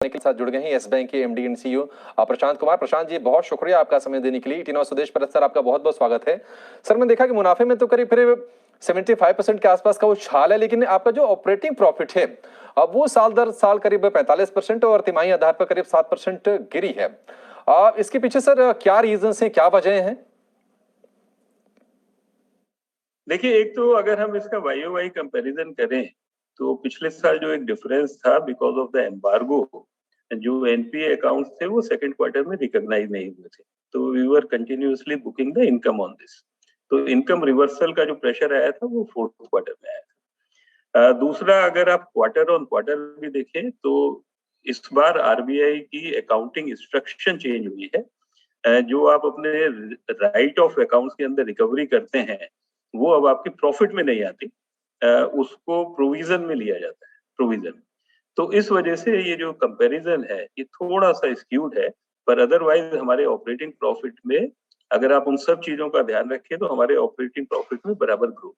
के साथ जुड़ गए हैं यस बैंक के MD and CEO Prashant Kumar. Prashant ji, बहुत शुक्रिया आपका समय देने के लिए। टीनो स्वदेश पर सर आपका बहुत बहुत स्वागत है। सर, मैंने देखा कि मुनाफे में तो करीब 75% के आसपास का उछाल है, लेकिन आपका जो ऑपरेटिंग प्रॉफिट है अब वो साल दर साल करीब 45% और तिमाही आधार पर करीब 7% गिरी है। इसके पीछे सर क्या रीजंस हैं, क्या वजह है? देखिए, एक तो अगर हम इसका वाई कंपैरिजन करें तो पिछले साल जो एक डिफरेंस था बिकॉज ऑफ द एम्बार्गो, जो एनपीए अकाउंट्स थे वो सेकंड क्वार्टर में रिकॉग्नाइज नहीं हुए थे, तो we were continuously booking the income on this. तो इनकम रिवर्सल का जो प्रेशर आया था वो फोर्थ क्वार्टर में आया था। दूसरा, अगर आप क्वार्टर ऑन क्वार्टर भी देखें तो इस बार आरबीआई की अकाउंटिंग इंस्ट्रक्शन चेंज हुई है। जो आप अपने राइट ऑफ अकाउंट्स के अंदर रिकवरी करते हैं वो अब आपकी प्रॉफिट में नहीं आती, उसको प्रोविजन में लिया जाता है, प्रोविजन। तो इस वजह से ये जो कंपैरिजन है ये थोड़ा सा स्क्यूड है, पर अदरवाइज हमारे ऑपरेटिंग प्रॉफिट में अगर आप उन सब चीजों का ध्यान रखें तो हमारे ऑपरेटिंग प्रॉफिट में बराबर ग्रोथ।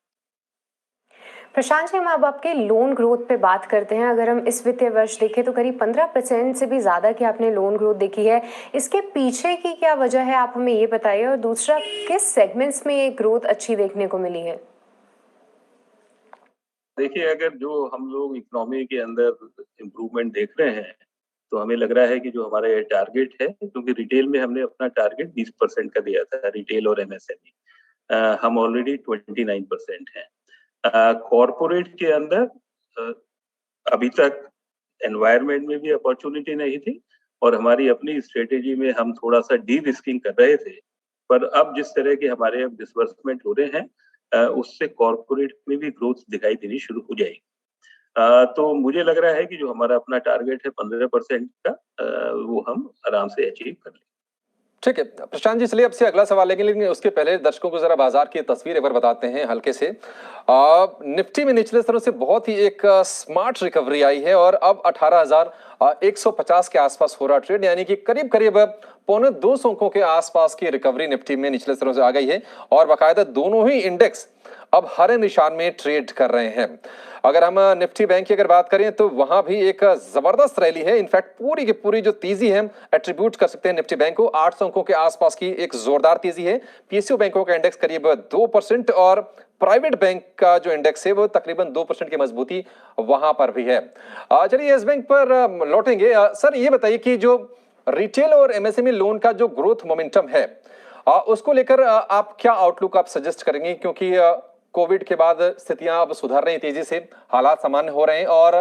प्रशांत जी, हम अब आपके लोन ग्रोथ पे बात करते हैं। अगर हम इस वित्तीय वर्ष देखें तो करीब 15% से भी ज़्यादा की आपने लोन ग्रोथ देखी है। इसके पीछे की क्या वजह है, आप हमें ये बताइए। और दूसरा, किस सेगमेंट्स में ये ग्रोथ अच्छी देखने को मिली है? देखिए, अगर जो हम लोग इकोनॉमी के अंदर इम्प्रूवमेंट देख रहे हैं तो हमें लग रहा है कि जो हमारा ये टारगेट है, क्योंकि रिटेल में हमने अपना टारगेट 20% का दिया था, रिटेल और एमएसएमई, हम ऑलरेडी 29% हैं। कॉरपोरेट के अंदर अभी तक एनवायरनमेंट में भी अपॉर्चुनिटी नहीं थी और हमारी अपनी स्ट्रेटेजी में हम थोड़ा सा डी रिस्किंग कर रहे थे, पर अब जिस तरह के हमारे अब डिसबर्समेंट हो रहे हैं उससे कॉरपोरेट में भी ग्रोथ दिखाई देनी शुरू हो जाएगी। तो मुझे लग रहा है कि जो हमारा अपना टारगेट है 15% का, वो हम आराम से अचीव कर लेंगे। ठीक है प्रशांत जी, चलिए आपसे अगला सवाल लेंगे, लेकिन उसके पहले दर्शकों को जरा बाजार की तस्वीर एक बार बताते हैं हल्के से। निफ्टी में निचले स्तरों से बहुत ही एक स्मार्ट रिकवरी आई है और अब 18,150 के आसपास हो रहा ट्रेड, यानी कि करीब करीब 1.25 अंकों के आसपास की रिकवरी निफ्टी में निचले स्तरों से आ गई है और बाकायदा दोनों ही इंडेक्स अब हरे निशान में ट्रेड कर रहे हैं। अगर हम निफ्टी बैंक की अगर बात करें तो वहां भी एक जबरदस्त रैली है। इनफैक्ट पूरी की पूरी जो तेजी है एट्रीब्यूट कर सकते हैं निफ्टी बैंक को। 800 अंकों के आसपास की एक जोरदार तेजी है। पीएसयू बैंकों का इंडेक्स करीब 2% और प्राइवेट बैंक का जो इंडेक्स है वो तकरीबन 2% की मजबूती वहां पर भी है। चलिए यस बैंक पर लौटेंगे। सर, ये बताइए कि जो रिटेल और एमएसएमई लोन का जो ग्रोथ मोमेंटम है उसको लेकर आप क्या आउटलुक आप सजेस्ट करेंगे, क्योंकि कोविड के बाद स्थितियां अब सुधर रही तेजी से, हालात सामान्य हो रहे हैं और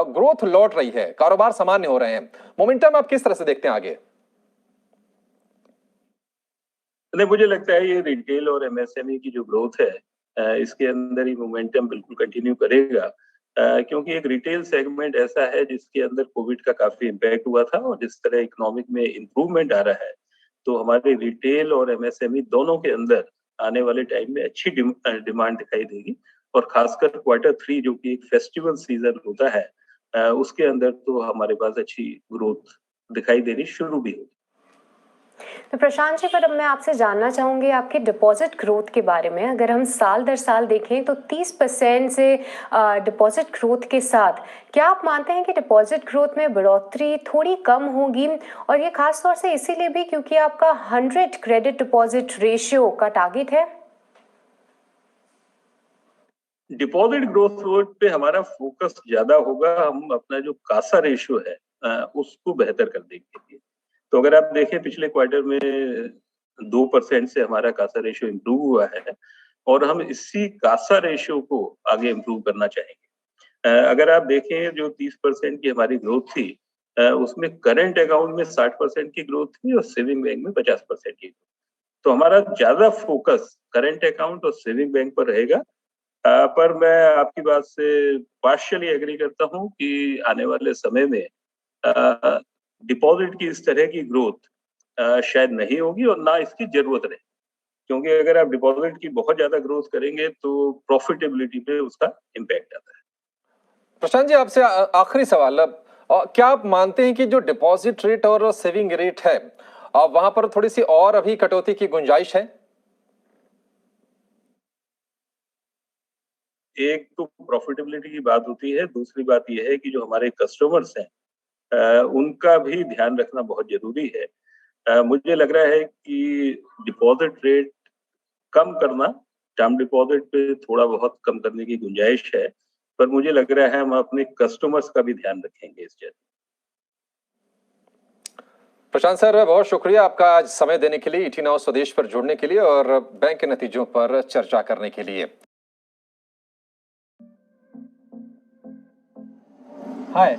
ग्रोथ लौट रही है, कारोबार सामान्य हो रहे हैं। मोमेंटम आप किस तरह से देखते हैं आगे? नहीं, मुझे लगता है ये रिटेल और एमएसएमई की जो ग्रोथ है इसके अंदर ही मोमेंटम बिल्कुल कंटिन्यू करेगा, क्योंकि एक रिटेल सेगमेंट ऐसा है जिसके अंदर कोविड का काफी इम्पैक्ट हुआ था और जिस तरह इकोनॉमिक में इम्प्रूवमेंट आ रहा है तो हमारे रिटेल और एमएसएमई दोनों के अंदर आने वाले टाइम में अच्छी डिमांड दिखाई देगी। और खासकर Q3 जो कि एक फेस्टिवल सीजन होता है उसके अंदर तो हमारे पास अच्छी ग्रोथ दिखाई देनी शुरू भी होगी। तो प्रशांत जी, पर अब मैं आपसे जानना चाहूंगी आपके डिपॉजिट ग्रोथ के बारे में। अगर हम साल दर साल देखें तो 30% से डिपॉजिट ग्रोथ के साथ क्या आप मानते हैं कि डिपॉजिट ग्रोथ में बढ़ोतरी थोड़ी कम होगी? और ये खास तौर से इसीलिए भी क्योंकि आपका 100 क्रेडिट डिपॉजिट रेशियो का टारगेट है। डिपॉजिट ग्रोथ रेट पे हमारा फोकस ज्यादा होगा। हम अपना जो कासा रेशियो है उसको बेहतर करने के लिए, तो अगर आप देखें पिछले क्वार्टर में 2% से हमारा कासा रेशियो इम्प्रूव हुआ है और हम इसी कासा रेशियो को आगे इम्प्रूव करना चाहेंगे। अगर आप देखें जो 30% की हमारी ग्रोथ थी उसमें करंट अकाउंट में 60% की ग्रोथ थी और सेविंग बैंक में 50% की। तो हमारा ज्यादा फोकस करंट अकाउंट और सेविंग बैंक पर रहेगा। पर मैं आपकी बात से पार्शियली एग्री करता हूं कि आने वाले समय में डिपॉजिट की इस तरह की ग्रोथ शायद नहीं होगी और ना इसकी जरूरत रहे, क्योंकि अगर आप डिपॉजिट की बहुत ज्यादा ग्रोथ करेंगे तो प्रॉफिटेबिलिटी पे उसका इम्पैक्ट आता है। प्रशांत जी, आपसे आखिरी सवाल। क्या आप मानते हैं कि जो डिपॉजिट रेट और सेविंग रेट है वहां पर थोड़ी सी और अभी कटौती की गुंजाइश है? एक तो प्रॉफिटेबिलिटी की बात होती है, दूसरी बात यह है कि जो हमारे कस्टमर्स हैं उनका भी ध्यान रखना बहुत जरूरी है। मुझे लग रहा है कि डिपॉजिट रेट कम करना, टर्म डिपॉजिट पे थोड़ा बहुत कम करने की गुंजाइश है, पर मुझे लग रहा है हम अपने कस्टमर्स का भी ध्यान रखेंगे इस जर्नी। प्रशांत सर, बहुत शुक्रिया आपका आज समय देने के लिए, ET Now स्वदेश पर जुड़ने के लिए और बैंक के नतीजों पर चर्चा करने के लिए। हाय,